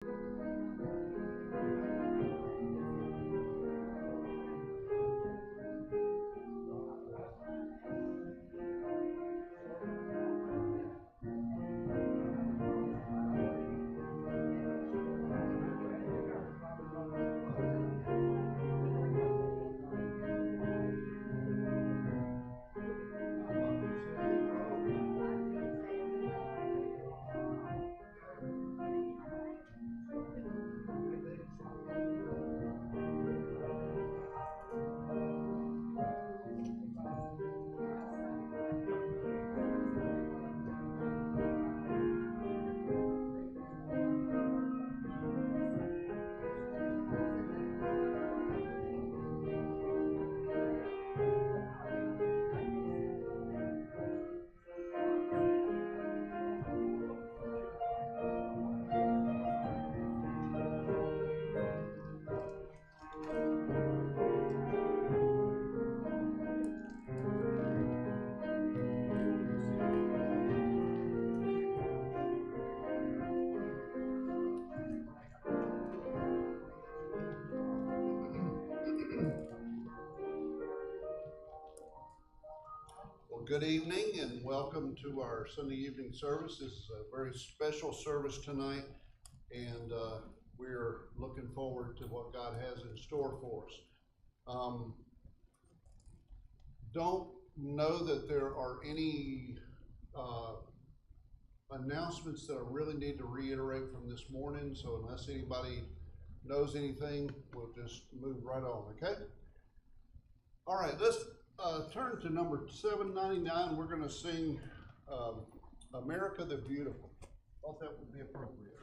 Good evening and welcome to our Sunday evening service. This is a very special service tonight, and we're looking forward to what God has in store for us. Don't know that there are any announcements that I really need to reiterate from this morning, so unless anybody knows anything, we'll just move right on, okay? All right, let's turn to number 799. We're going to sing America the Beautiful. Thought that would be appropriate.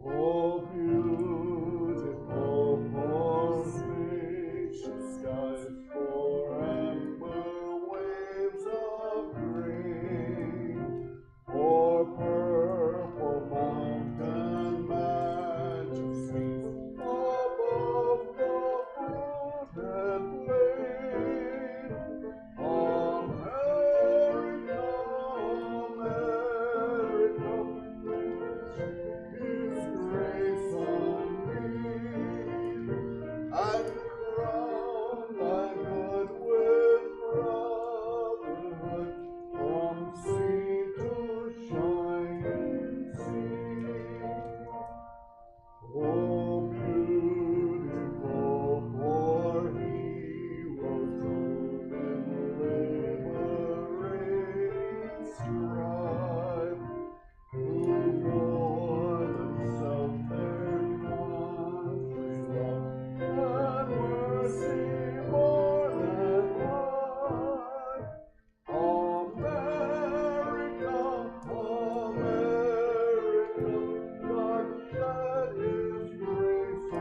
Oh, beautiful for spacious skies, for amber waves of grain, for purple mountain majesties above the fruited plain. America, America, His grace unveiled, and crown thy good with brotherhood from sea to shining sea. Oh, beautiful for heroes who in liberating strive, who more than self their country love, and mercy more than life. America, America, God shed His grace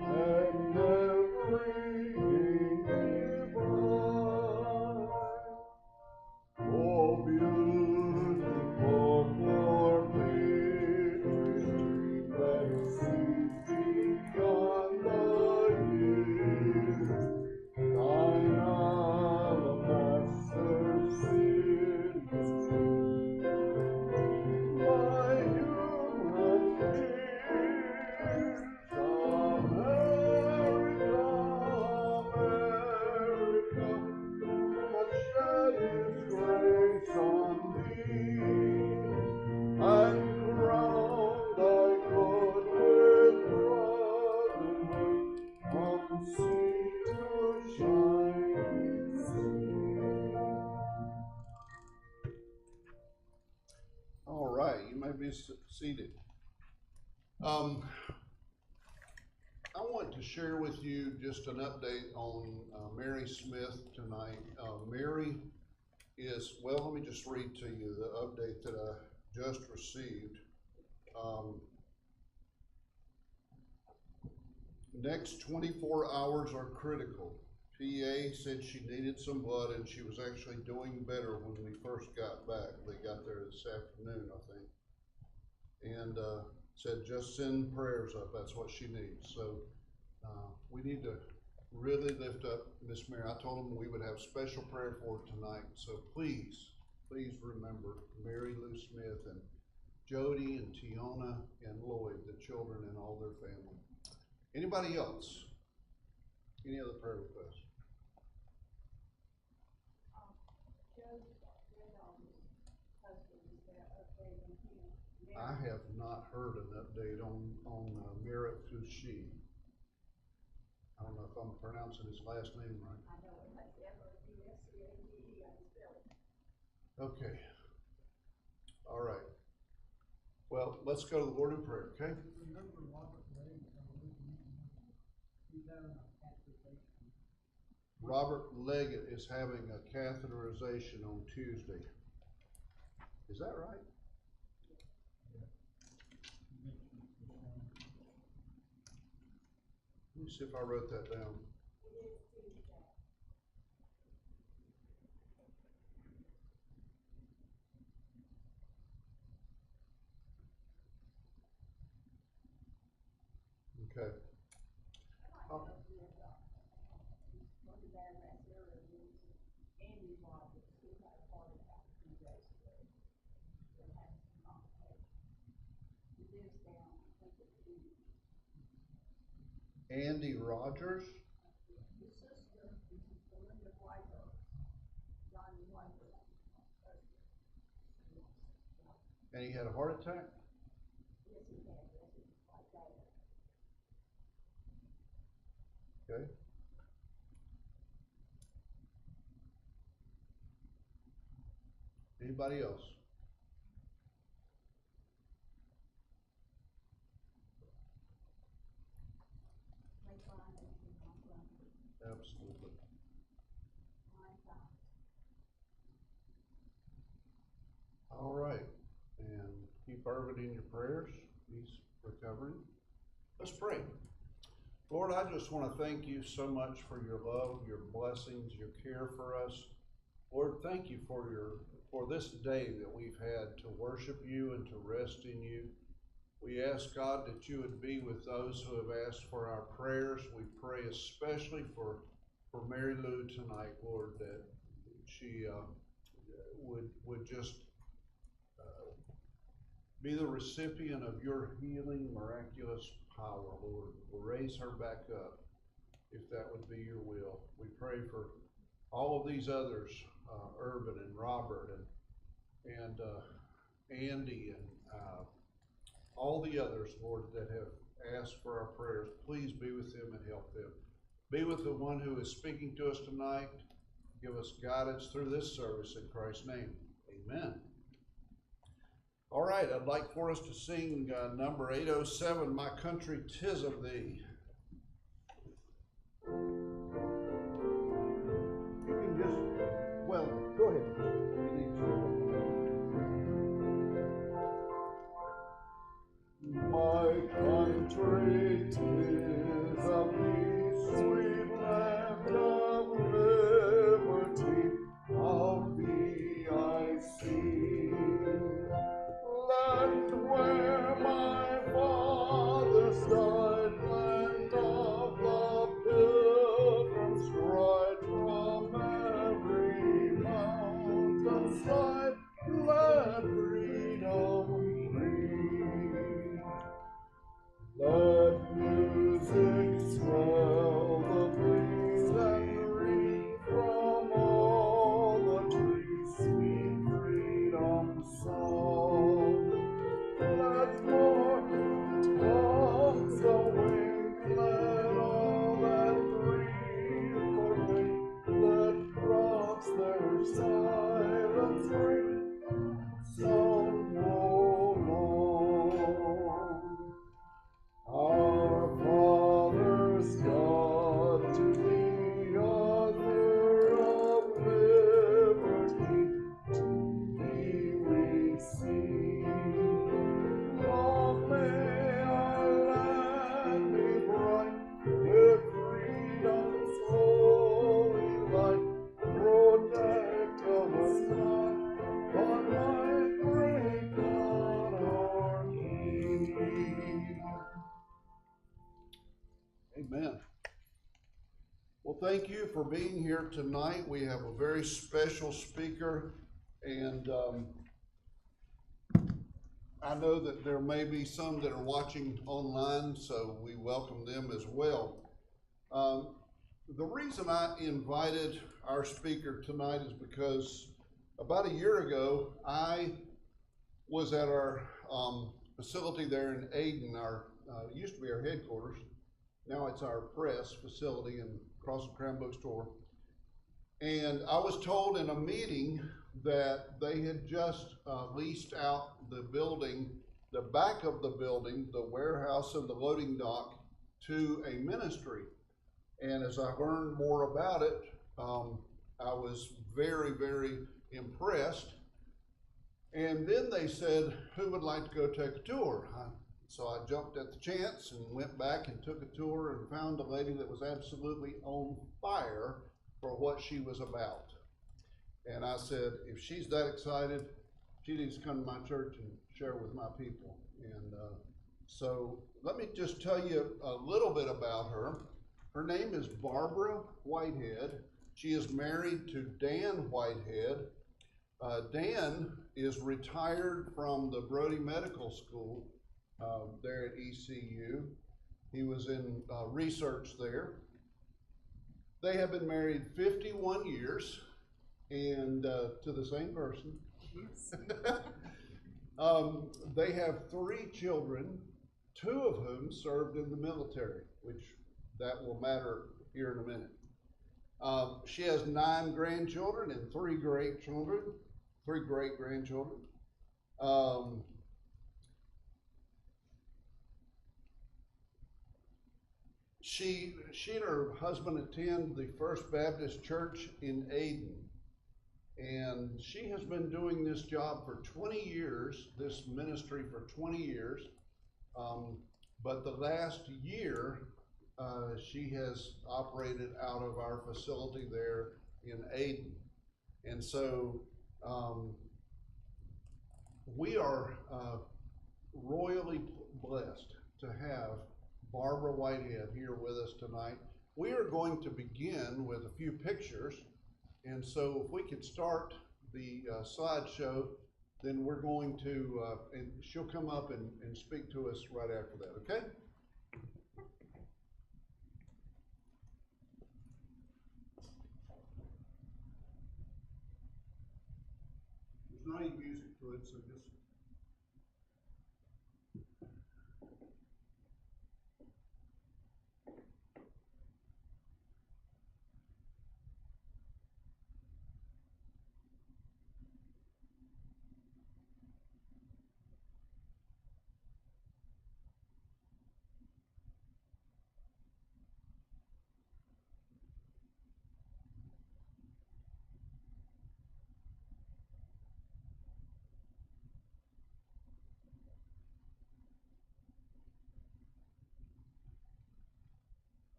and every divine. Oh, beautiful for victory that sees beyond the years, thine alabaster cities, by human tears. America, America, God shed His grace on thee, and crown thy good with brotherhood from sea to shining sea. All right, you may be seated. I want to share with you just an update on Mary Smith tonight. Mary is, well, let me just read to you the update that I just received. Next 24 hours are critical. PA said she needed some blood and she was actually doing better when we first got back. They got there this afternoon, I think. And said just send prayers up, that's what she needs. So we need to really lift up Miss Mary. I told them we would have special prayer for her tonight. So please remember Mary Lou Smith and Jody and Tiona and Lloyd, the children and all their family. Anybody else? Any other prayer requests? I have not heard an update on Merritt Fushi. I don't know if I'm pronouncing his last name right. I know it. That's F-O-U-S-C-A-D-E. I can spell it. Okay. All right. Well, let's go to the Lord in prayer, okay? Robert Leggett is having a catheterization on Tuesday. Is that right? Let me see if I wrote that down. Okay. Oh. Andy Rogers. And he had a heart attack? Okay. Anybody else? Absolutely. All right. And keep Irvin in your prayers. He's recovering. Let's pray. Lord, I just want to thank you so much for your love, your blessings, your care for us. Lord, thank you for this day that we've had to worship you and to rest in you. We ask, God, that you would be with those who have asked for our prayers. We pray especially for Mary Lou tonight, Lord, that she would just be the recipient of your healing, miraculous power, Lord. We'll raise her back up if that would be your will. We pray for all of these others, Urban and Robert and Andy and all the others, Lord, that have asked for our prayers. Please be with them and help them. Be with the one who is speaking to us tonight. Give us guidance through this service in Christ's name. Amen. All right, I'd like for us to sing number 807, My Country 'Tis of Thee. You can just, well, go ahead. My country 'tis of thee, sweet land of liberty, of thee I sing. Land where my fathers died, land thank you for being here tonight. We have a very special speaker, and I know that there may be some that are watching online, so we welcome them as well. The reason I invited our speaker tonight is because about a year ago, I was at our facility there in Ayden, used to be our headquarters. Now it's our press facility and across the Crown Bookstore. And I was told in a meeting that they had just leased out the building, the back of the building, the warehouse and the loading dock, to a ministry. And as I learned more about it, I was very, very impressed. And then they said, who would like to go take a tour? So I jumped at the chance and went back and took a tour and found a lady that was absolutely on fire for what she was about. And I said, if she's that excited, she needs to come to my church and share with my people. And so let me just tell you a little bit about her. Her name is Barbara Whitehead. She is married to Dan Whitehead. Dan is retired from the Brody Medical School there at ECU. He was in research there. They have been married 51 years, and to the same person. Yes. They have 3 children, 2 of whom served in the military, which that will matter here in a minute. She has 9 grandchildren and 3 great-grandchildren. She and her husband attend the First Baptist Church in Ayden, and she has been doing this job for 20 years, this ministry for 20 years, but the last year she has operated out of our facility there in Ayden. And so we are royally blessed to have Barbara Whitehead here with us tonight. We are going to begin with a few pictures, and so if we could start the slideshow, then we're going to, and she'll come up and speak to us right after that, okay? There's not any music to it, so just.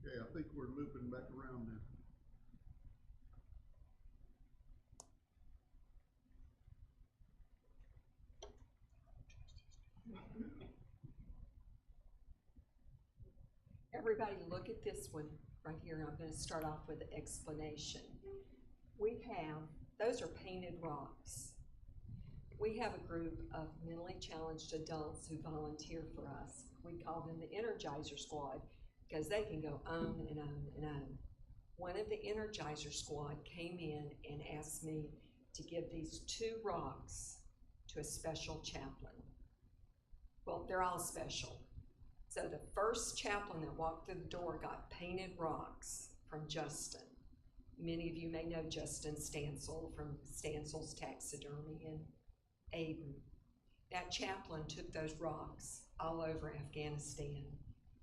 Okay, I think we're looping back around now. Everybody look at this one right here. I'm going to start off with an explanation. Those are painted rocks. We have a group of mentally challenged adults who volunteer for us. We call them the Energizer Squad because they can go on and on and on. One of the Energizer Squad came in and asked me to give these 2 rocks to a special chaplain. Well, they're all special. So the first chaplain that walked through the door got painted rocks from Justin. Many of you may know Justin Stansel from Stansel's Taxidermy in Ayden. That chaplain took those rocks all over Afghanistan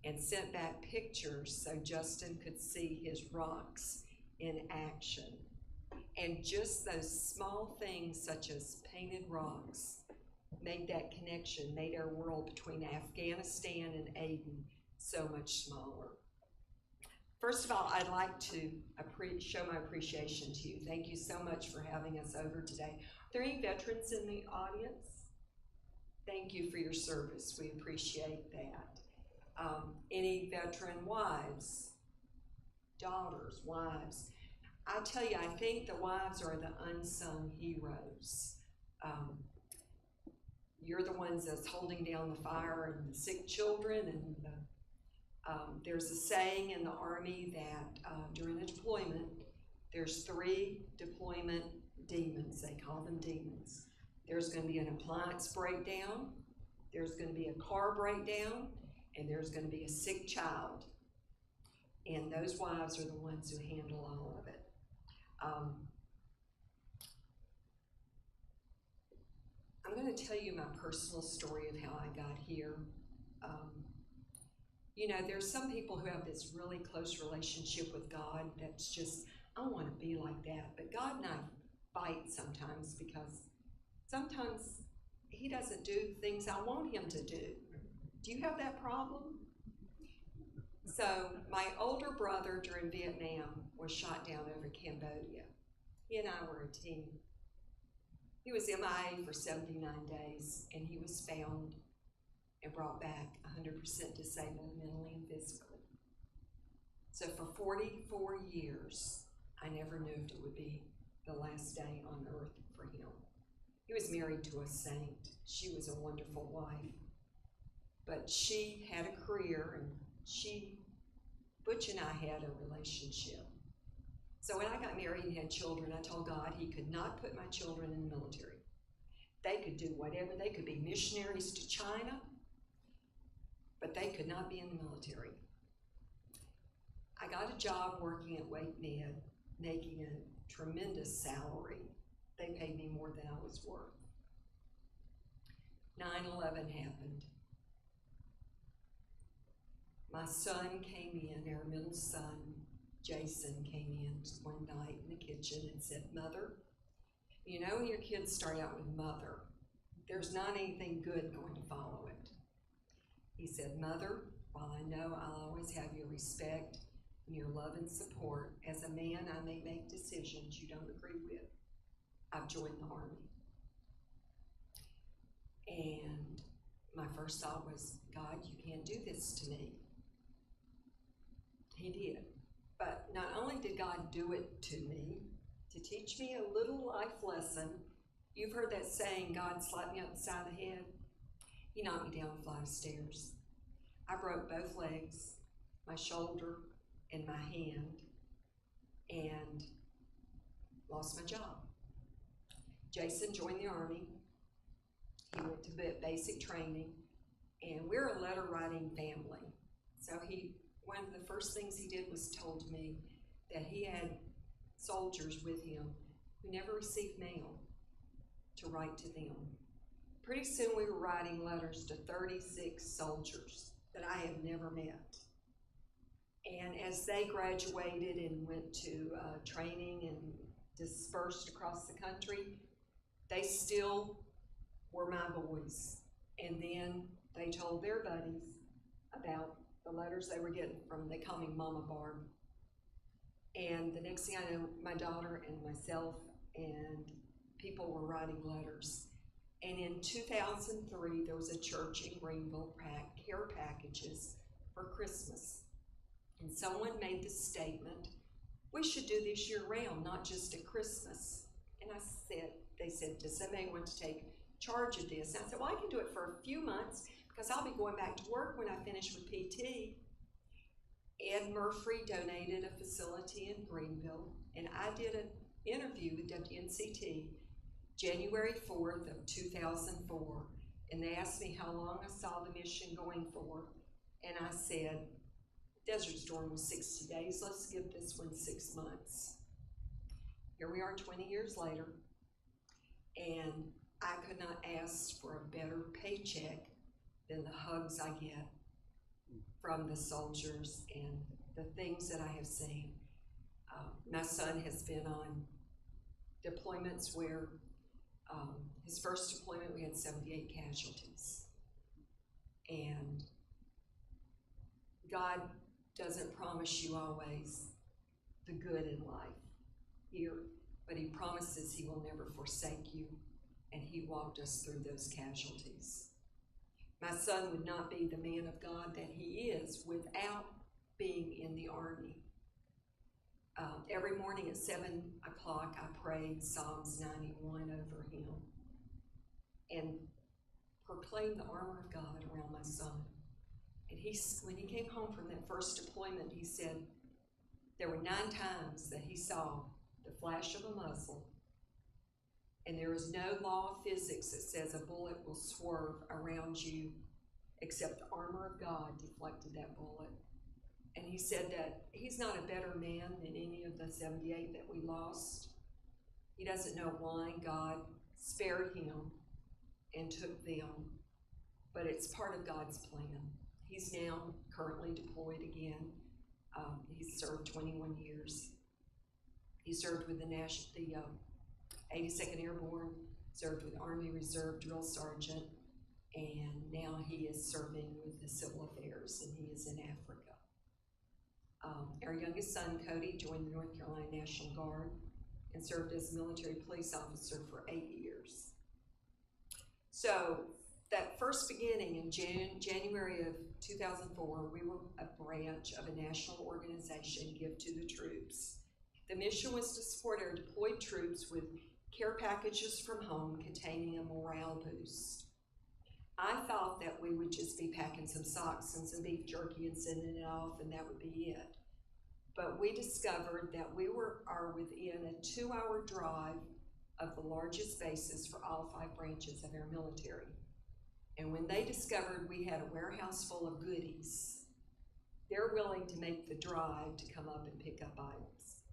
and sent back pictures so Justin could see his rocks in action. And just those small things such as painted rocks made that connection, made our world between Afghanistan and Aden so much smaller. First of all, I'd like to show my appreciation to you. Thank you so much for having us over today. Are there any veterans in the audience? Thank you for your service. We appreciate that. Any veteran wives, daughters, wives? I tell you, I think the wives are the unsung heroes. You're the ones that's holding down the fire and the sick children. And there's a saying in the Army that during a deployment, there's 3 deployment demons. They call them demons. There's going to be an appliance breakdown, there's going to be a car breakdown, and there's going to be a sick child. And those wives are the ones who handle all of it. I'm going to tell you my personal story of how I got here. You know, there's some people who have this really close relationship with God that's just, I want to be like that. But God and I fight sometimes because sometimes He doesn't do things I want Him to do. Do you have that problem? So my older brother during Vietnam was shot down over Cambodia. He and I were a team. He was MIA for 79 days, and he was found and brought back 100% disabled mentally and physically. So for 44 years, I never knew if it would be the last day on earth for him. He was married to a saint. She was a wonderful wife. But she had a career, and Butch and I had a relationship. So when I got married and had children, I told God He could not put my children in the military. They could do whatever. They could be missionaries to China, but they could not be in the military. I got a job working at Wake Med, making a tremendous salary. They paid me more than I was worth. 9/11 happened. My son came in, our middle son, Jason, came in one night in the kitchen and said, "Mother, you know when your kids start out with mother, there's not anything good going to follow it." He said, "Mother, while I know I'll always have your respect and your love and support, as a man I may make decisions you don't agree with. I've joined the Army." And my first thought was, God, you can't do this to me. He did. But not only did God do it to me, to teach me a little life lesson. You've heard that saying, God slapped me up the side of the head. He knocked me down a flight of stairs. I broke both legs, my shoulder, and my hand, and lost my job. Jason joined the Army. He went to basic training, and we're a letter writing family. So one of the first things he did was told me that he had soldiers with him who never received mail to write to them. Pretty soon we were writing letters to 36 soldiers that I had never met. And as they graduated and went to training and dispersed across the country, they still were my boys. And then they told their buddies about the letters they were getting from, they call me Mama Barb. And the next thing I know, my daughter and myself and people were writing letters. And in 2003, there was a church in Greenville care packages for Christmas. And someone made the statement, we should do this year round, not just at Christmas. And they said, does somebody want to take charge of this? And I said, well, I can do it for a few months because I'll be going back to work when I finish with PT. Ed Murphy donated a facility in Greenville, and I did an interview with WNCT January 4th of 2004, and they asked me how long I saw the mission going for, and I said, Desert Storm was 60 days, let's give this one 6 months. Here we are 20 years later, and I could not ask for a better paycheck than the hugs I get from the soldiers and the things that I have seen. My son has been on deployments where His first deployment, we had 78 casualties. And God doesn't promise you always the good in life here, but he promises he will never forsake you, and he walked us through those casualties. My son would not be the man of God that he is without being in the Army. Every morning at 7 o'clock, I prayed Psalms 91 over him and proclaimed the armor of God around my son. And when he came home from that first deployment, he said there were 9 times that he saw the flash of a muzzle, and there is no law of physics that says a bullet will swerve around you, except the armor of God deflected that bullet. And he said that he's not a better man than any of the 78 that we lost. He doesn't know why God spared him and took them, but it's part of God's plan. He's now currently deployed again. He's served 21 years. He served with the 82nd Airborne, served with Army Reserve Drill Sergeant, and now he is serving with the Civil Affairs, and he is in Africa. Our youngest son, Cody, joined the North Carolina National Guard and served as a military police officer for 8 years. So that first beginning in January of 2004, we were a branch of a national organization, Give to the Troops. The mission was to support our deployed troops with care packages from home containing a morale boost. I thought that we would just be packing some socks and some beef jerky and sending it off, and that would be it. But we discovered that we are within a 2-hour drive of the largest bases for all 5 branches of our military. And when they discovered we had a warehouse full of goodies, they're willing to make the drive to come up and pick up items.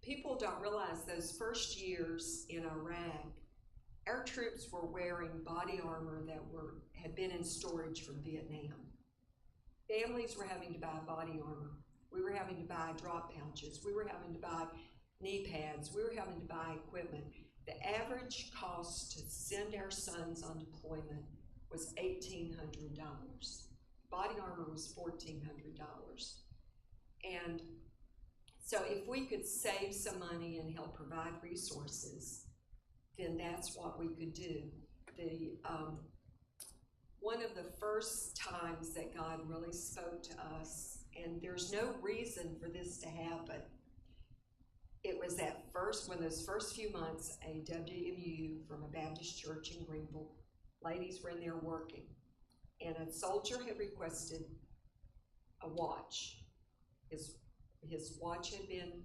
People don't realize those first years in Iraq, our troops were wearing body armor that had been in storage from Vietnam. Families were having to buy body armor. We were having to buy drop pouches. We were having to buy knee pads. We were having to buy equipment. The average cost to send our sons on deployment was $1,800. Body armor was $1,400. And so if we could save some money and help provide resources, then that's what we could do. One of the first times that God really spoke to us, and there's no reason for this to happen, it was when those first few months, a WMU from a Baptist church in Greenville, ladies were in there working, and a soldier had requested a watch. His watch had been,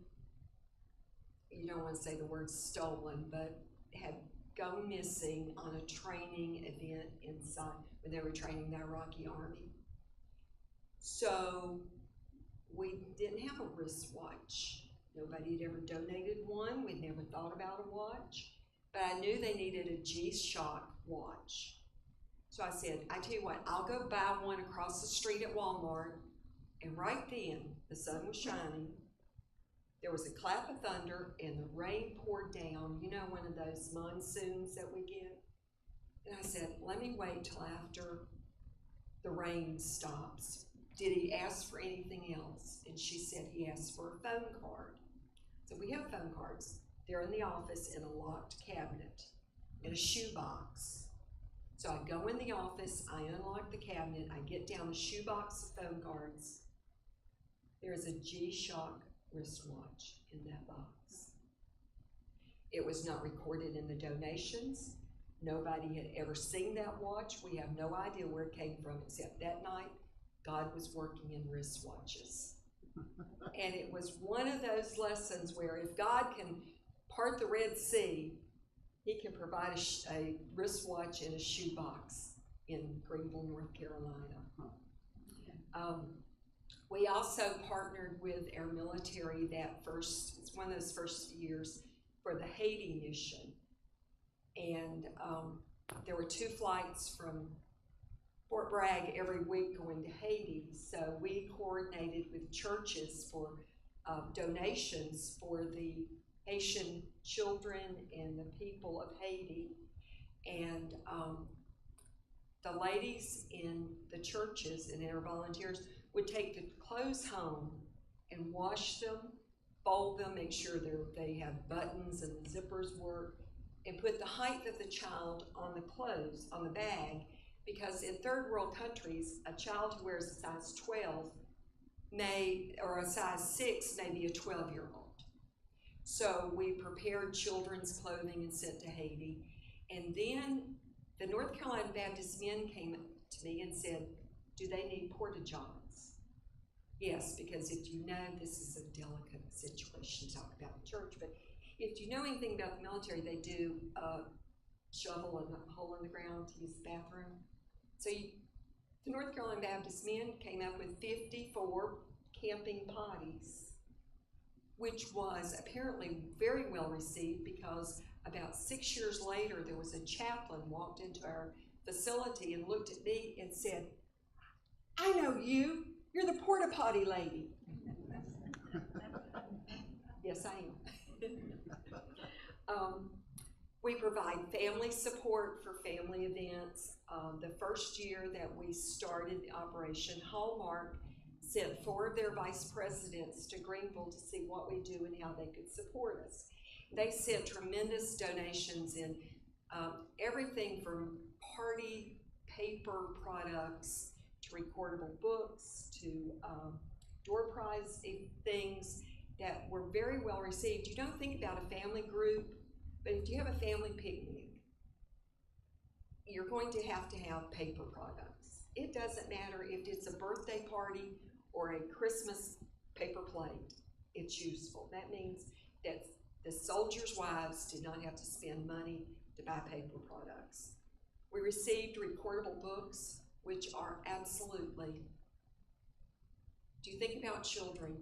you don't want to say the word stolen, but had gone missing on a training event inside when they were training the Iraqi army. So we didn't have a wristwatch. Nobody had ever donated one. We'd never thought about a watch, but I knew they needed a G-Shock watch. So I said, I tell you what, I'll go buy one across the street at Walmart. And right then, the sun was shining. There was a clap of thunder and the rain poured down. You know, one of those monsoons that we get? And I said, let me wait till after the rain stops. Did he ask for anything else? And she said he asked for a phone card. So we have phone cards. They're in the office in a locked cabinet, in a shoebox. So I go in the office, I unlock the cabinet, I get down the shoebox of phone cards. There's a G-Shock wristwatch in that box. It was not recorded in the donations. Nobody had ever seen that watch. We have no idea where it came from, except that night, God was working in wristwatches. And it was one of those lessons where if God can part the Red Sea, he can provide a wristwatch in a shoebox in Greenville, North Carolina. We also partnered with our military it's one of those first years for the Haiti mission. And there were 2 flights from Fort Bragg every week going to Haiti. So we coordinated with churches for donations for the Haitian children and the people of Haiti. And the ladies in the churches and our volunteers would take the clothes home and wash them, fold them, make sure they have buttons and the zippers work, and put the height of the child on the clothes, on the bag, because in third world countries, a child who wears a size 12 or a size 6 may be a 12-year-old. So we prepared children's clothing and sent to Haiti. And then the North Carolina Baptist men came to me and said, do they need porta-johns? Yes, because if you know, this is a delicate situation to talk about in church, but if you know anything about the military, they do shovel a hole in the ground to use the bathroom. So the North Carolina Baptist men came up with 54 camping potties, which was apparently very well received because about 6 years later, there was a chaplain walked into our facility and looked at me and said, I know you, you're the porta potty lady. Yes, I am. We provide family support for family events. The first year that we started the operation, Hallmark sent 4 of their vice presidents to Greenville to see what we do and how they could support us. They sent tremendous donations in everything from party paper products to recordable books to door prize things that were very well received. You don't think about a family group, but if you have a family picnic, you're going to have paper products. It doesn't matter if it's a birthday party or a Christmas paper plate, it's useful. That means that the soldiers' wives did not have to spend money to buy paper products. We received recordable books, which are absolutely, do you think about children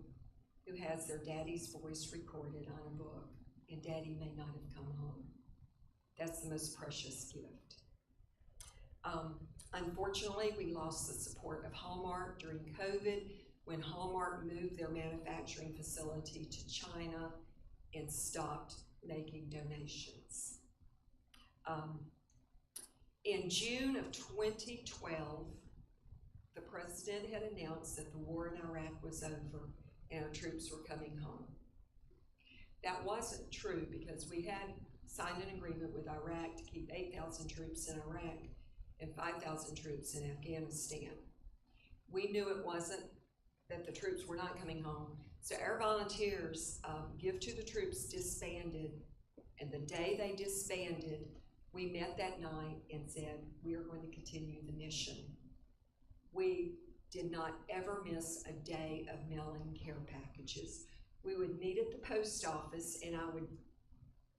who has their daddy's voice recorded on a book and daddy may not have come home? That's the most precious gift. Unfortunately, we lost the support of Hallmark during COVID when Hallmark moved their manufacturing facility to China and stopped making donations. In June of 2012, the president had announced that the war in Iraq was over and our troops were coming home. That wasn't true because we had signed an agreement with Iraq to keep 8,000 troops in Iraq and 5,000 troops in Afghanistan. We knew it wasn't, that the troops were not coming home. So our volunteers, Give to the Troops, disbanded, and the day they disbanded, we met that night and said, we are going to continue the mission. We did not ever miss a day of mailing care packages. We would meet at the post office and I would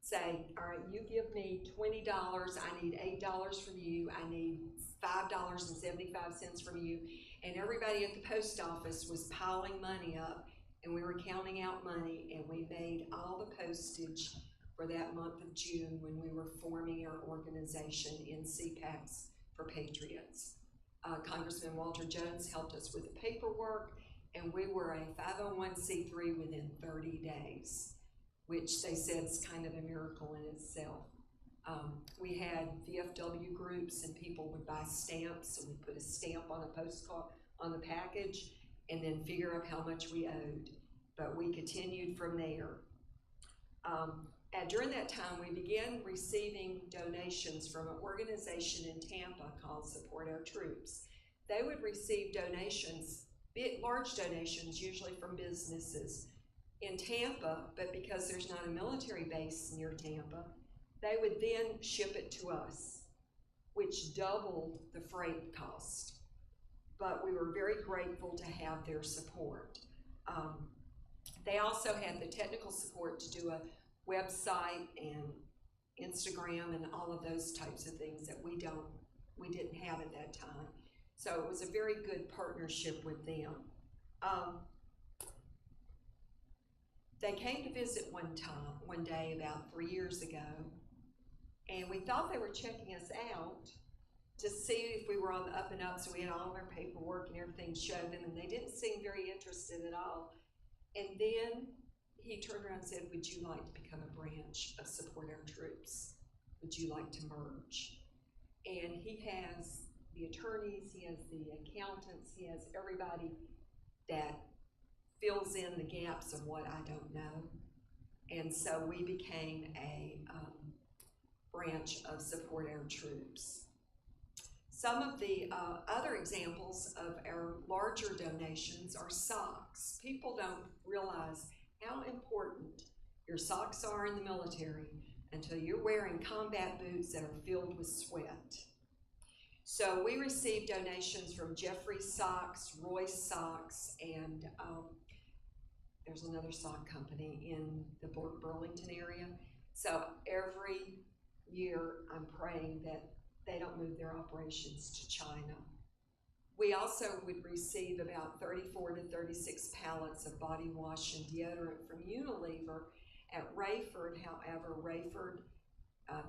say, all right, you give me $20, I need $8 from you, I need $5.75 from you, and everybody at the post office was piling money up and we were counting out money and we made all the postage for that month of June when we were forming our organization in CPACs for Patriots. Congressman Walter Jones helped us with the paperwork, and we were a 501c3 within 30 days, which they said is kind of a miracle in itself. We had VFW groups and people would buy stamps, and we put a stamp on a postcard on the package and then figure out how much we owed. But we continued from there. And during that time, we began receiving donations from an organization in Tampa called Support Our Troops. They would receive donations, large donations, usually from businesses in Tampa, but because there's not a military base near Tampa, they would then ship it to us, which doubled the freight cost. But we were very grateful to have their support. They also had the technical support to do a website and Instagram and all of those types of things that we didn't have at that time. So it was a very good partnership with them. They came to visit one day about 3 years ago, and we thought they were checking us out to see if we were on the up and up, so we had all of our paperwork and everything showed them, and they didn't seem very interested at all. And then he turned around and said, would you like to become a branch of Support Our Troops? Would you like to merge? And he has the attorneys, he has the accountants, he has everybody that fills in the gaps of what I don't know. And so we became a branch of Support Our Troops. Some of the other examples of our larger donations are socks. People don't realize how important your socks are in the military until you're wearing combat boots that are filled with sweat. So we received donations from Jeffrey Socks, Royce Socks, and there's another sock company in the Burlington area. So every year I'm praying that they don't move their operations to China. We also would receive about 34 to 36 pallets of body wash and deodorant from Unilever at Rayford. However, Rayford,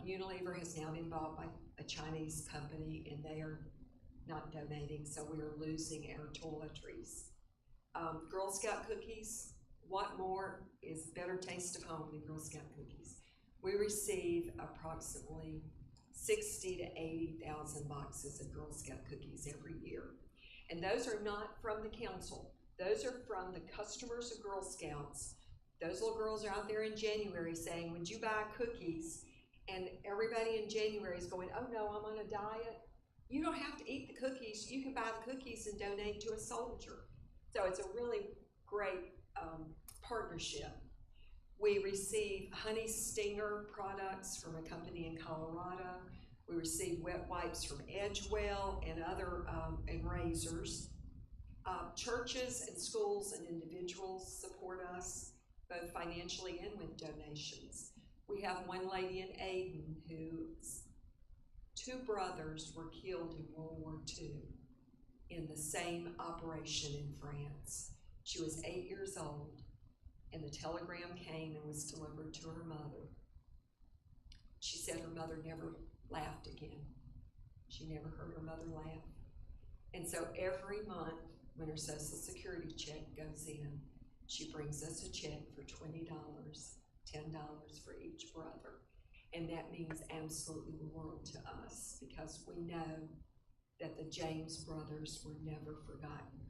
Unilever has now been bought by a Chinese company and they are not donating, so we are losing our toiletries. Girl Scout cookies, what more is better taste of home than Girl Scout cookies? We receive approximately 60 to 80,000 boxes of Girl Scout cookies every year. And those are not from the council. Those are from the customers of Girl Scouts. Those little girls are out there in January saying, would you buy cookies? And everybody in January is going, oh no, I'm on a diet. You don't have to eat the cookies. You can buy the cookies and donate to a soldier. So it's a really great partnership. We receive honey stinger products from a company in Colorado. We receive wet wipes from Edgewell and other and razors. Churches and schools and individuals support us both financially and with donations. We have one lady in Aden whose two brothers were killed in World War II in the same operation in France. She was 8 years old, and the telegram came and was delivered to her mother. She said her mother never laughed again. She never heard her mother laugh. And so every month when her Social Security check goes in, she brings us a check for $20, $10 for each brother. And that means absolutely the world to us because we know that the James brothers were never forgotten.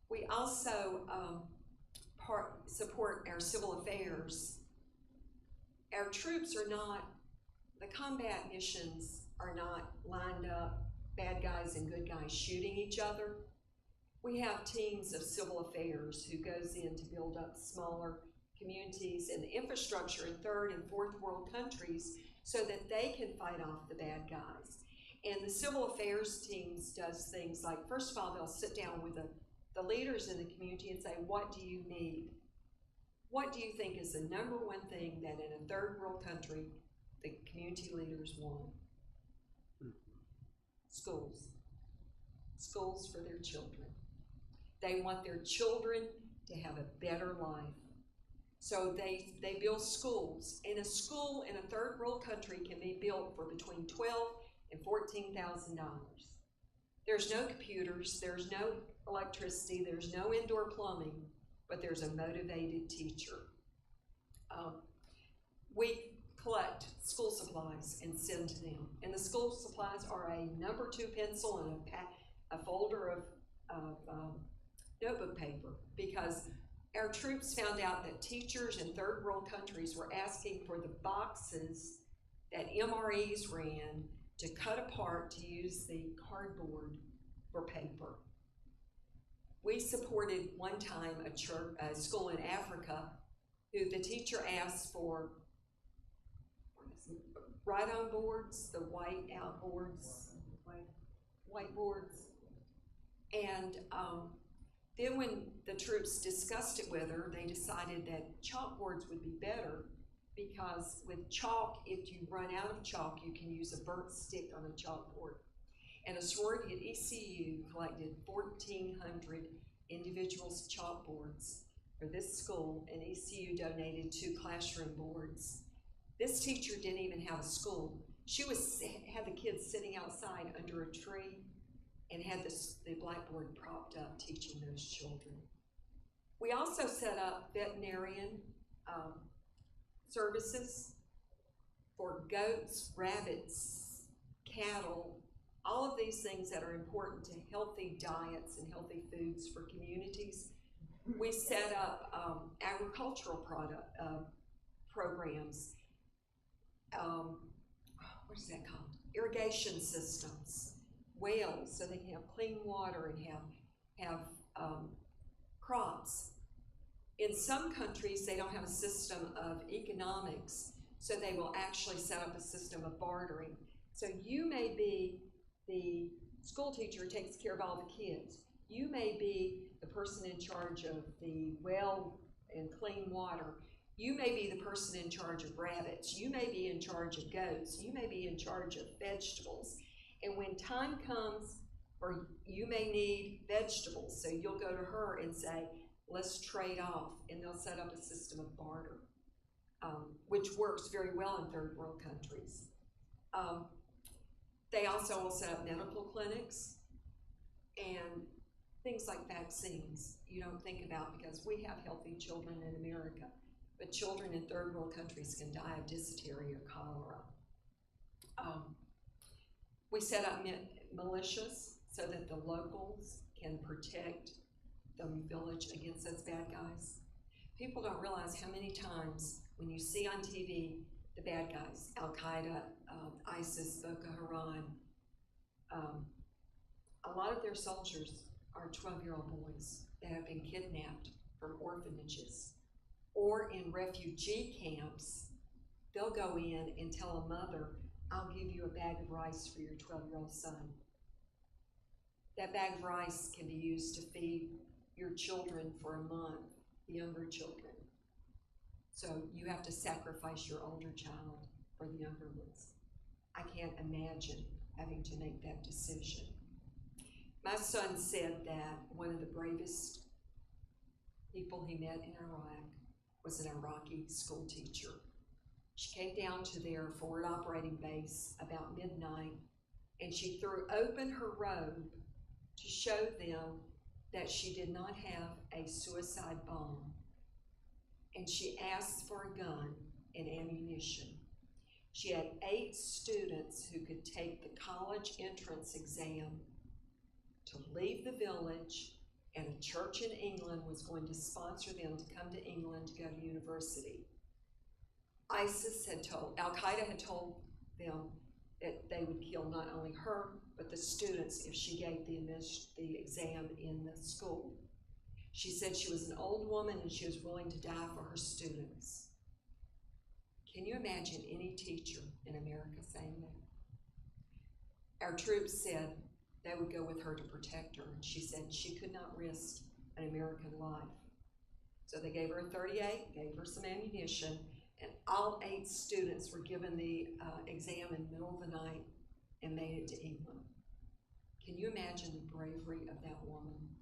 We also support our civil affairs. Our troops are not, the combat missions are not lined up, bad guys and good guys shooting each other. We have teams of civil affairs who goes in to build up smaller communities and the infrastructure in third and fourth world countries so that they can fight off the bad guys. And the civil affairs teams does things like, first of all, they'll sit down with the leaders in the community and say, what do you need? What do you think is the number one thing that in a third world country the community leaders want? Schools. Schools for their children. They want their children to have a better life. So they build schools. And a school in a third world country can be built for between $12,000 and $14,000. There's no computers, there's no electricity, there's no indoor plumbing, but there's a motivated teacher. We collect school supplies and send to them. And the school supplies are a number 2 pencil and a folder of notebook paper, because our troops found out that teachers in third world countries were asking for the boxes that MREs ran to cut apart to use the cardboard for paper. We supported one time a school in Africa who the teacher asked for write-on boards, the white-out boards, whiteboards. And then when the troops discussed it with her, they decided that chalkboards would be better because with chalk, if you run out of chalk, you can use a burnt stick on a chalkboard. And a sorority at ECU collected 1,400 individuals' chalkboards for this school, and ECU donated 2 classroom boards. This teacher didn't even have a school. She had the kids sitting outside under a tree and had the blackboard propped up teaching those children. We also set up veterinarian services for goats, rabbits, cattle, all of these things that are important to healthy diets and healthy foods for communities. We set up agricultural programs. What is that called? Irrigation systems, wells, so they can have clean water and have crops. In some countries, they don't have a system of economics, so they will actually set up a system of bartering. So you may be the school teacher who takes care of all the kids. You may be the person in charge of the well and clean water. You may be the person in charge of rabbits. You may be in charge of goats. You may be in charge of vegetables. And when time comes, or you may need vegetables, so you'll go to her and say, let's trade off, and they'll set up a system of barter, which works very well in third world countries. They also will set up medical clinics and things like vaccines you don't think about, because we have healthy children in America, but children in third world countries can die of dysentery or cholera. We set up militias so that the locals can protect the village against those bad guys. People don't realize how many times when you see on TV the bad guys, Al-Qaeda, ISIS, Boko Haram, a lot of their soldiers are 12-year-old boys that have been kidnapped from orphanages, or in refugee camps. They'll go in and tell a mother, I'll give you a bag of rice for your 12-year-old son. That bag of rice can be used to feed your children for a month, the younger children. So you have to sacrifice your older child for the younger ones. I can't imagine having to make that decision. My son said that one of the bravest people he met in Iraq was an Iraqi school teacher. She came down to their forward operating base about midnight, and she threw open her robe to show them that she did not have a suicide bomb. And she asked for a gun and ammunition. She had 8 students who could take the college entrance exam to leave the village, and a church in England was going to sponsor them to come to England to go to university. Al-Qaeda had told them that they would kill not only her, but the students if she gave the exam in the school. She said she was an old woman and she was willing to die for her students. Can you imagine any teacher in America saying that? Our troops said they would go with her to protect her, and she said she could not risk an American life. So they gave her a .38, gave her some ammunition, and all 8 students were given the exam in the middle of the night and made it to England. Can you imagine the bravery of that woman?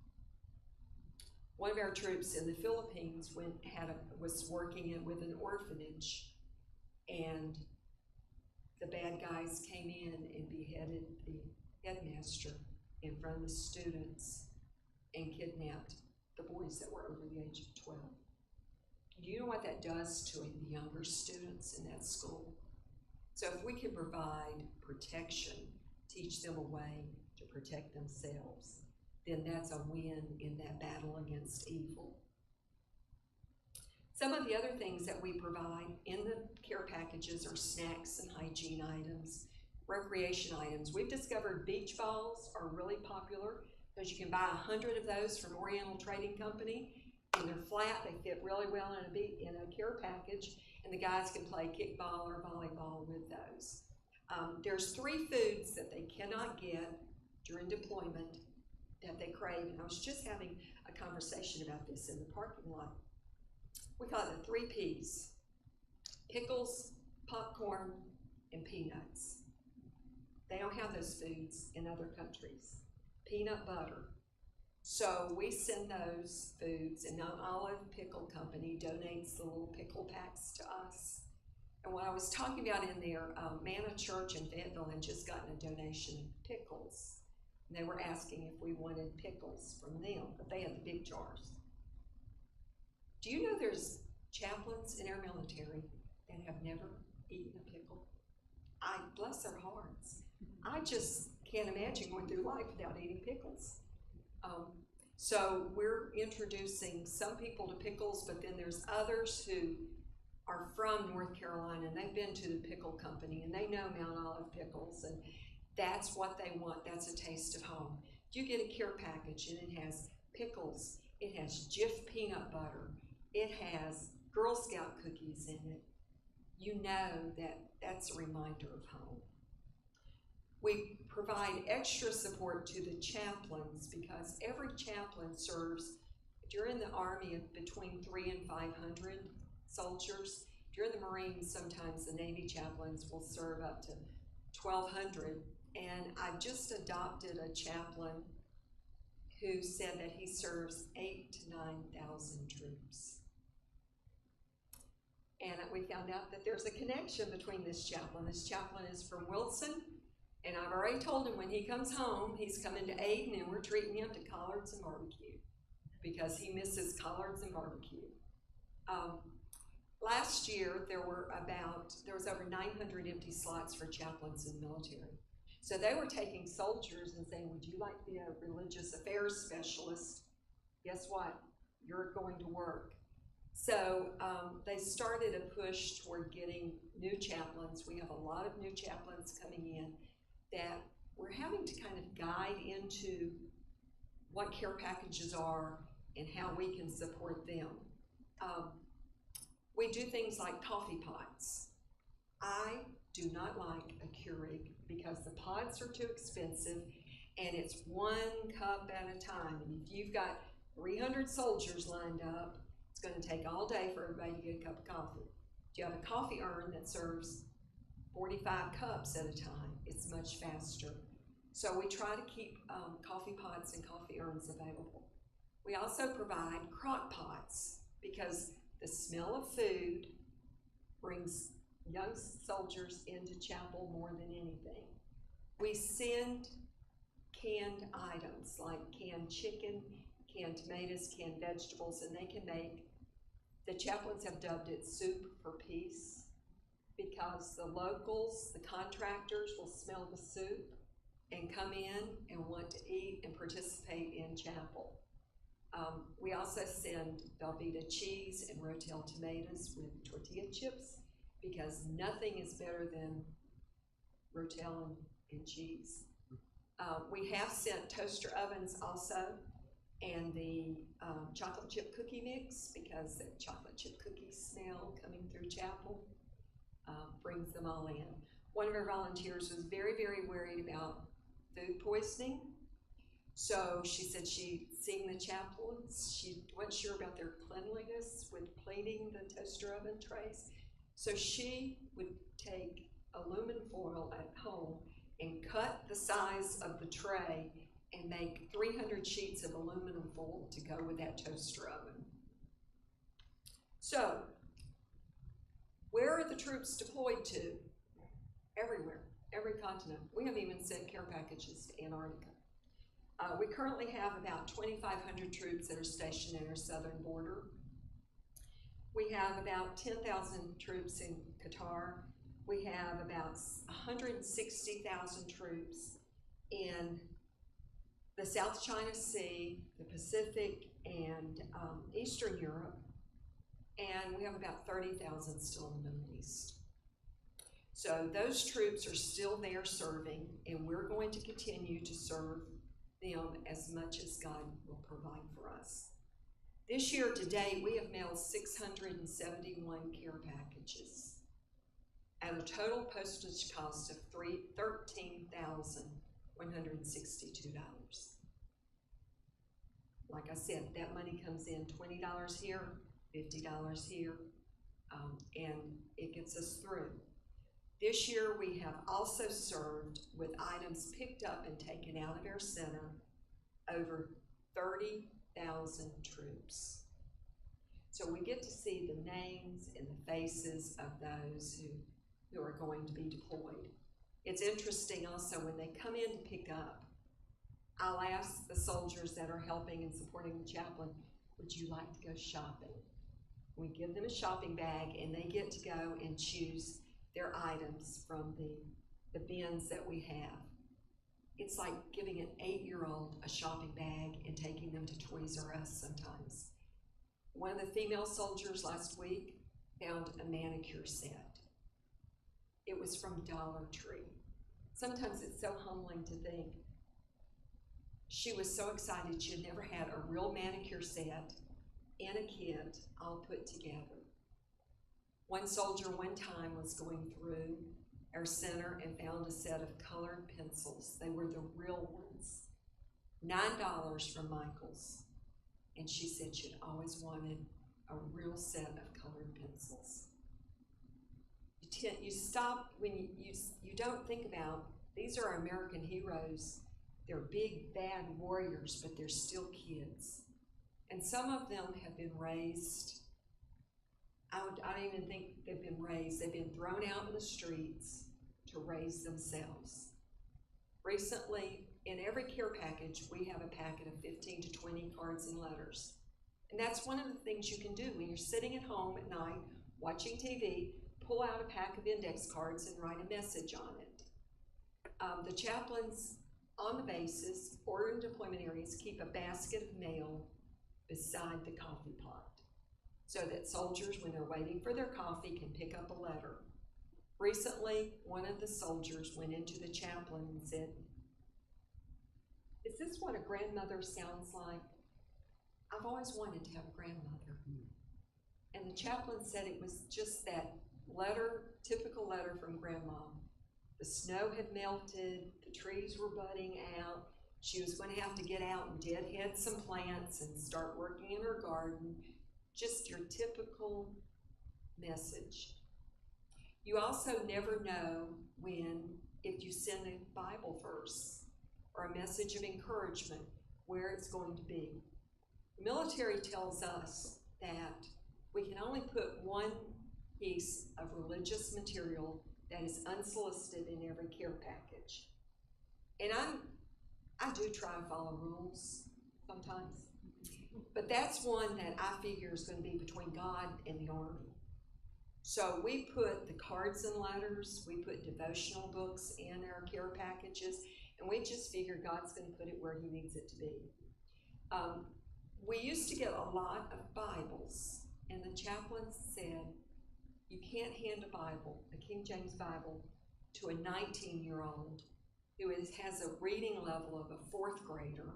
One of our troops in the Philippines was working with an orphanage, and the bad guys came in and beheaded the headmaster in front of the students and kidnapped the boys that were over the age of 12. Do you know what that does to the younger students in that school? So if we can provide protection, teach them a way to protect themselves, then that's a win in that battle against evil. Some of the other things that we provide in the care packages are snacks and hygiene items, recreation items. We've discovered beach balls are really popular because you can buy 100 of those from Oriental Trading Company, and they're flat. They fit really well in a care package, and the guys can play kickball or volleyball with those. There's 3 foods that they cannot get during deployment that they crave, and I was just having a conversation about this in the parking lot. We call it the 3 Ps: pickles, popcorn, and peanuts. They don't have those foods in other countries. Peanut butter. So we send those foods, and now Olive Pickle Company donates the little pickle packs to us. And what I was talking about in there, Manna Church in Fayetteville had just gotten a donation of pickles. And they were asking if we wanted pickles from them, but they had the big jars. Do you know there's chaplains in our military that have never eaten a pickle? Bless their hearts. I just can't imagine going through life without eating pickles. So we're introducing some people to pickles, but then there's others who are from North Carolina and they've been to the pickle company and they know Mount Olive pickles, and that's what they want. That's a taste of home. You get a care package and it has pickles, it has Jif peanut butter, it has Girl Scout cookies in it. You know that that's a reminder of home. We provide extra support to the chaplains because every chaplain serves, during the Army, of between 300 and 500 soldiers. During the Marines, sometimes the Navy chaplains will serve up to 1,200. And I've just adopted a chaplain who said that he serves 8,000 to 9,000 troops. And we found out that there's a connection between this chaplain. This chaplain is from Wilson, and I've already told him when he comes home, he's coming to Aden, and we're treating him to collards and barbecue because he misses collards and barbecue. Last year, there was over 900 empty slots for chaplains in the military. So they were taking soldiers and saying, would you like to be a religious affairs specialist? Guess what? You're going to work. So they started a push toward getting new chaplains. We have a lot of new chaplains coming in that we're having to kind of guide into what care packages are and how we can support them. We do things like coffee pots. I do not like a Keurig because the pots are too expensive and it's 1 cup at a time. And if you've got 300 soldiers lined up, it's going to take all day for everybody to get a cup of coffee. If you have a coffee urn that serves 45 cups at a time, it's much faster. So we try to keep coffee pots and coffee urns available. We also provide crock pots because the smell of food brings young soldiers into chapel more than anything. We send canned items like canned chicken, canned tomatoes, canned vegetables, and they can make, the chaplains have dubbed it soup for peace because the locals, the contractors will smell the soup and come in and want to eat and participate in chapel. We also send Velveeta cheese and Rotel tomatoes with tortilla chips because nothing is better than Rotel and cheese. We have sent toaster ovens also, and the chocolate chip cookie mix because the chocolate chip cookie smell coming through chapel brings them all in. One of our volunteers was very, very worried about food poisoning. So she said she'd seen the chaplains. She wasn't sure about their cleanliness with cleaning the toaster oven trays. So she would take aluminum foil at home and cut the size of the tray and make 300 sheets of aluminum foil to go with that toaster oven. So, where are the troops deployed to? Everywhere, every continent. We have even sent care packages to Antarctica. We currently have about 2,500 troops that are stationed at our southern border. We have about 10,000 troops in Qatar. We have about 160,000 troops in the South China Sea, the Pacific, and Eastern Europe. And we have about 30,000 still in the Middle East. So those troops are still there serving, and we're going to continue to serve them as much as God will provide for us. This year to date, we have mailed 671 care packages at a total postage cost of $13,162. Like I said, that money comes in $20 here, $50 here, and it gets us through. This year, we have also served with items picked up and taken out of our center over 30,000 troops. So we get to see the names and the faces of those who are going to be deployed. It's interesting also when they come in to pick up, I'll ask the soldiers that are helping and supporting the chaplain, would you like to go shopping? We give them a shopping bag, and they get to go and choose their items from the bins that we have. It's like giving an 8-year-old a shopping bag and taking them to Toys R Us sometimes. One of the female soldiers last week found a manicure set. It was from Dollar Tree. Sometimes it's so humbling to think. She was so excited she had never had a real manicure set and a kit all put together. One soldier one time was going through our center and found a set of colored pencils. They were the real ones. $9 from Michael's. And she said she'd always wanted a real set of colored pencils. You stop when you don't think about, these are our American heroes. They're big, bad warriors, but they're still kids. And some of them have been raised, I don't even think they've been raised. They've been thrown out in the streets to raise themselves. Recently, in every care package, we have a packet of 15 to 20 cards and letters. And that's one of the things you can do when you're sitting at home at night watching TV, pull out a pack of index cards and write a message on it. The chaplains on the bases or in deployment areas keep a basket of mail beside the coffee pot so that soldiers, when they're waiting for their coffee, can pick up a letter. Recently, one of the soldiers went into the chaplain and said, "Is this what a grandmother sounds like? I've always wanted to have a grandmother." And the chaplain said it was just that letter, typical letter from grandma. The snow had melted, the trees were budding out. She was going to have to get out and deadhead some plants and start working in her garden. Just your typical message. You also never know if you send a Bible verse or a message of encouragement, where it's going to be. The military tells us that we can only put one piece of religious material that is unsolicited in every care package. And I do try to follow rules sometimes, but that's one that I figure is going to be between God and the Army. So we put the cards and letters, we put devotional books in our care packages, and we just figure God's going to put it where He needs it to be. We used to get a lot of Bibles, and the chaplain said, you can't hand a Bible, a King James Bible, to a 19-year-old who has a reading level of a 4th grader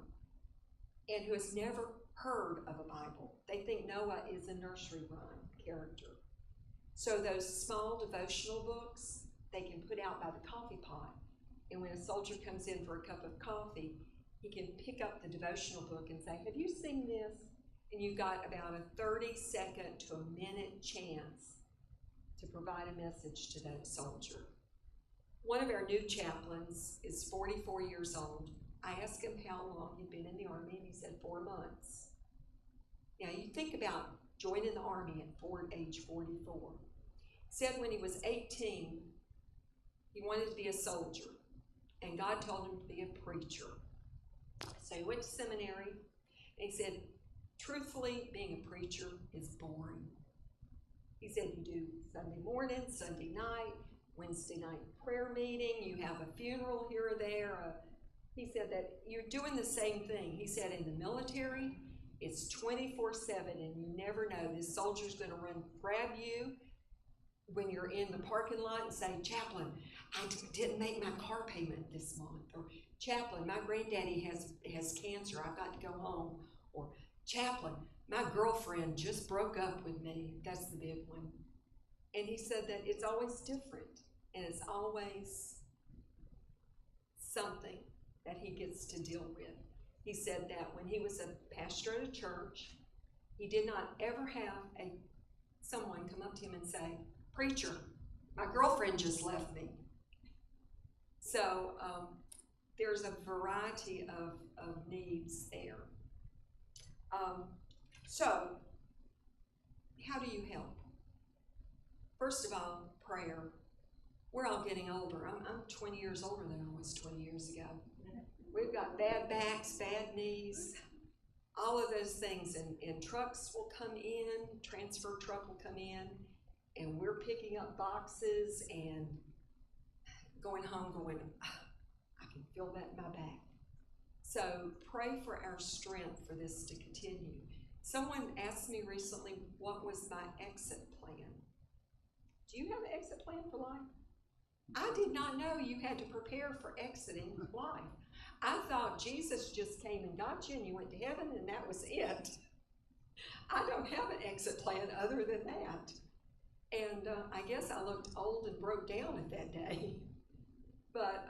and who has never heard of a Bible. They think Noah is a nursery rhyme character. So those small devotional books, they can put out by the coffee pot. And when a soldier comes in for a cup of coffee, he can pick up the devotional book and say, "Have you seen this?" And you've got about a 30-second to a minute chance to provide a message to that soldier. One of our new chaplains is 44 years old. I asked him how long he'd been in the Army, and he said 4 months. Now, you think about joining the Army at age 44. He said when he was 18, he wanted to be a soldier, and God told him to be a preacher. So he went to seminary, and he said, truthfully, being a preacher is boring. He said you do Sunday morning, Sunday night, Wednesday night prayer meeting, you have a funeral here or there. He said that you're doing the same thing. He said in the military, it's 24/7 and you never know. This soldier's going to grab you when you're in the parking lot and say, "Chaplain, I didn't make my car payment this month." Or, "Chaplain, my granddaddy has cancer. I've got to go home." Or, "Chaplain, my girlfriend just broke up with me." That's the big one. And he said that it's always different, and it's always something that he gets to deal with. He said that when he was a pastor at a church, he did not ever have someone come up to him and say, "Preacher, my girlfriend just left me." So there's a variety of needs there. So how do you help? First of all, prayer. We're all getting older. I'm 20 years older than I was 20 years ago. We've got bad backs, bad knees. all of those things, and trucks will come in, transfer truck will come in, and we're picking up boxes and going home going, I can feel that in my back. So pray for our strength for this to continue. Someone asked me recently, what was my exit plan? Do you have an exit plan for life? I did not know you had to prepare for exiting life. I thought Jesus just came and got you and you went to heaven and that was it. I don't have an exit plan other than that. And I guess I looked old and broke down at that day. But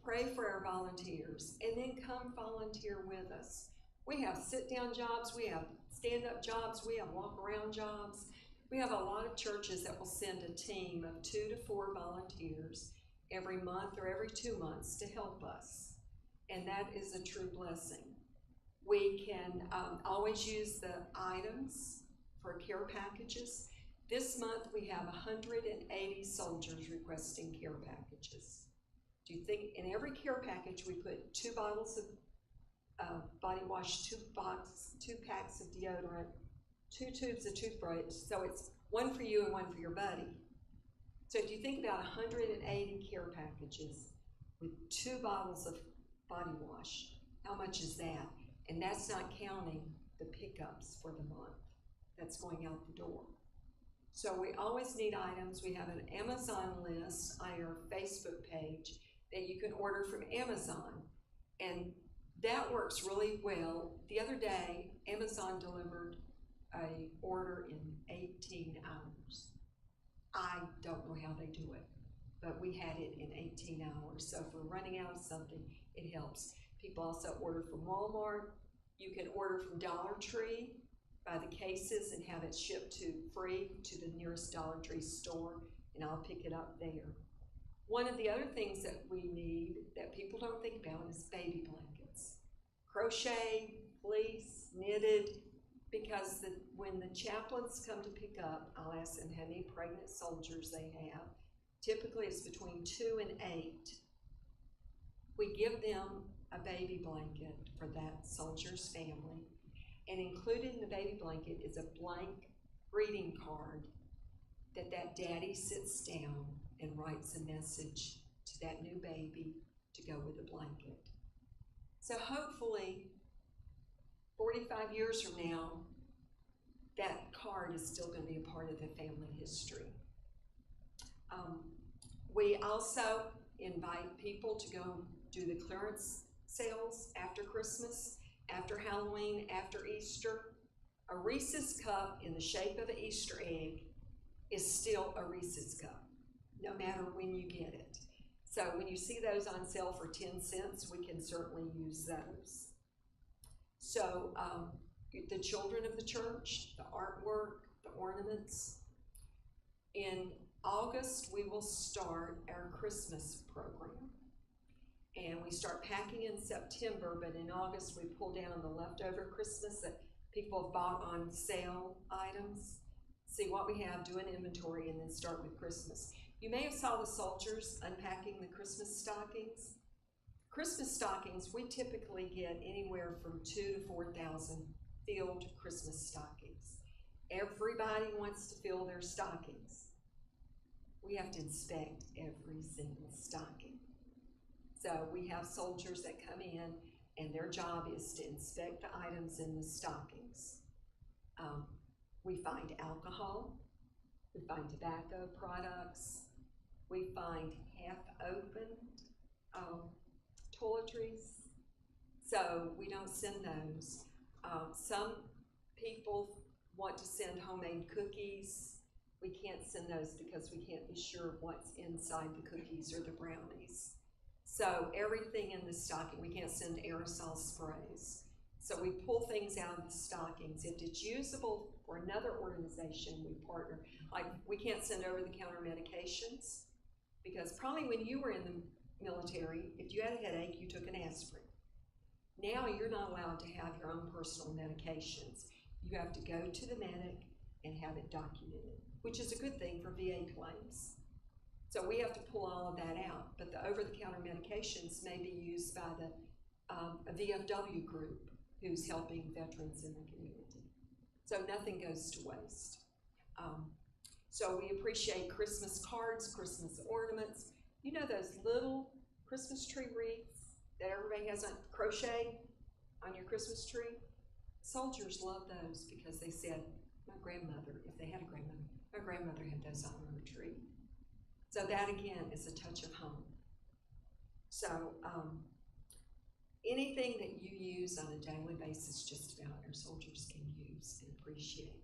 pray for our volunteers and then come volunteer with us. We have sit-down jobs, we have stand-up jobs, we have walk-around jobs. We have a lot of churches that will send a team of 2 to 4 volunteers every month or every 2 months to help us. And that is a true blessing. We can always use the items for care packages. This month we have 180 soldiers requesting care packages. Do you think in every care package we put 2 bottles of body wash, 2 packs of deodorant, 2 tubes of toothbrush, so it's 1 for you and 1 for your buddy. So if you think about 180 care packages with 2 bottles of body wash, how much is that? And that's not counting the pickups for the month that's going out the door. So we always need items. We have an Amazon list on our Facebook page that you can order from Amazon. And that works really well. The other day, Amazon delivered an order in 18 hours. I don't know how they do it, but we had it in 18 hours. So if we're running out of something, it helps. People also order from Walmart. You can order from Dollar Tree by the cases and have it shipped to free to the nearest Dollar Tree store, and I'll pick it up there. One of the other things that we need that people don't think about is baby blankets. Crochet, fleece, knitted, because when the chaplains come to pick up, I'll ask them how many pregnant soldiers they have. Typically it's between 2 and 8. We give them a baby blanket for that soldier's family, and included in the baby blanket is a blank greeting card that daddy sits down and writes a message to that new baby to go with the blanket. So hopefully 45 years from now, that card is still going to be a part of the family history. We also invite people to go do the clearance sales after Christmas, after Halloween, after Easter. A Reese's cup in the shape of an Easter egg is still a Reese's cup, no matter when you get it. So when you see those on sale for 10 cents, we can certainly use those. So the children of the church, the artwork, the ornaments. In August, we will start our Christmas program. And we start packing in September, but in August, we pull down the leftover Christmas that people have bought on sale items, see what we have, do an inventory, and then start with Christmas. You may have saw the soldiers unpacking the Christmas stockings. Christmas stockings, we typically get anywhere from 2,000 to 4,000 filled Christmas stockings. Everybody wants to fill their stockings. We have to inspect every single stocking. So we have soldiers that come in, and their job is to inspect the items in the stockings. We find alcohol, we find tobacco products, we find half-opened toiletries, so we don't send those. Some people want to send homemade cookies. We can't send those because we can't be sure what's inside the cookies or the brownies. So everything in the stocking, we can't send aerosol sprays. So we pull things out of the stockings. If it's usable for another organization, we partner. Like, we can't send over-the-counter medications, because probably when you were in the military, if you had a headache, you took an aspirin. Now you're not allowed to have your own personal medications. You have to go to the medic and have it documented, which is a good thing for VA claims. So we have to pull all of that out, but the over-the-counter medications may be used by a VFW group who's helping veterans in the community. So nothing goes to waste. So we appreciate Christmas cards, Christmas ornaments. You know those little Christmas tree wreaths that everybody has on crochet on your Christmas tree? Soldiers love those because they said, my grandmother, if they had a grandmother, my grandmother had those on her tree. So that again is a touch of home. So anything that you use on a daily basis, just about our soldiers can use and appreciate.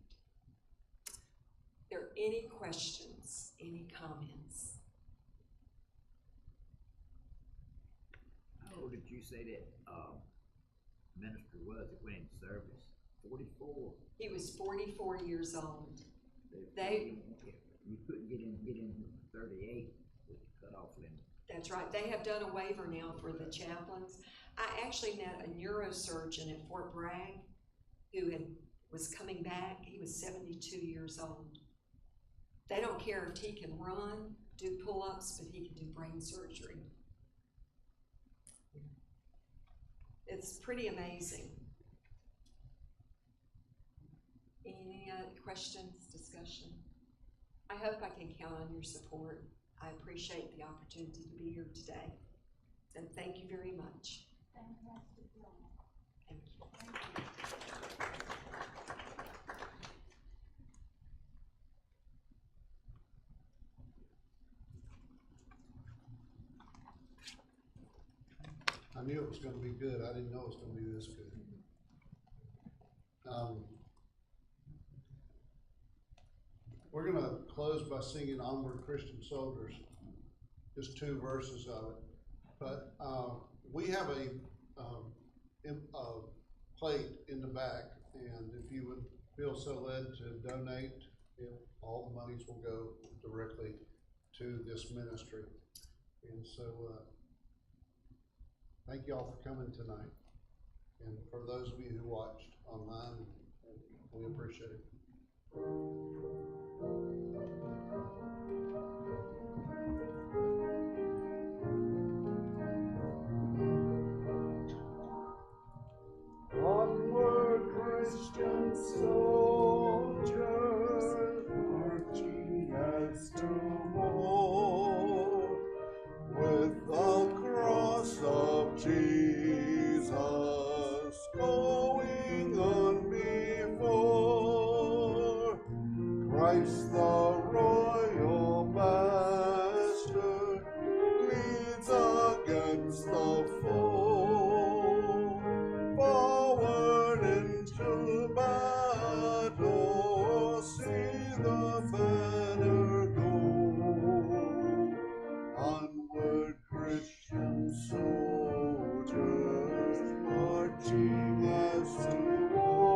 Are there any questions, any comments? How old did you say that minister was that went into service? 44. He was 44 years old. You couldn't get in 38 with the cutoff limit. That's right. They have done a waiver now for the chaplains. I actually met a neurosurgeon at Fort Bragg who was coming back. He was 72 years old. They don't care if he can run, do pull-ups, but he can do brain surgery. It's pretty amazing. Any questions, discussion? I hope I can count on your support. I appreciate the opportunity to be here today. And thank you very much. Fantastic job. Thank you. I knew it was gonna be good. I didn't know it was gonna be this good. We're gonna close by singing Onward Christian Soldiers, just 2 verses of it. But we have a plate in the back, and if you would feel so led to donate, all the monies will go directly to this ministry. And so thank you all for coming tonight. And for those of you who watched online, we appreciate it. Onward, Christian soldiers, marching as to war, with the cross of Jesus going on before. Christ the royal master leads against the foe. Forward into battle, see the banner go. Onward, Christian soldiers, marching as to war.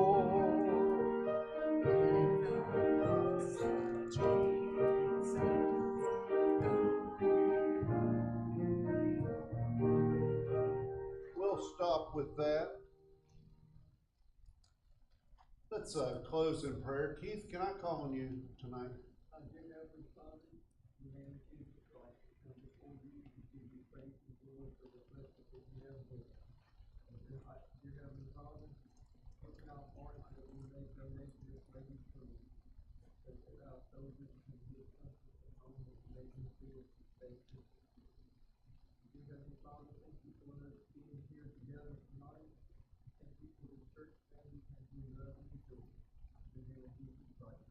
We'll stop with that. Let's close in prayer. Keith, can I call on you tonight? Dear Heavenly Father, in the name of Jesus Christ, we come before you to give you praise and glory for the blessings that you have with us. Dear Heavenly Father, open our hearts that we may donate to this lady's food, that our soldiers can get comfort and home that they can feel safe. Dear Heavenly Father, thank you for the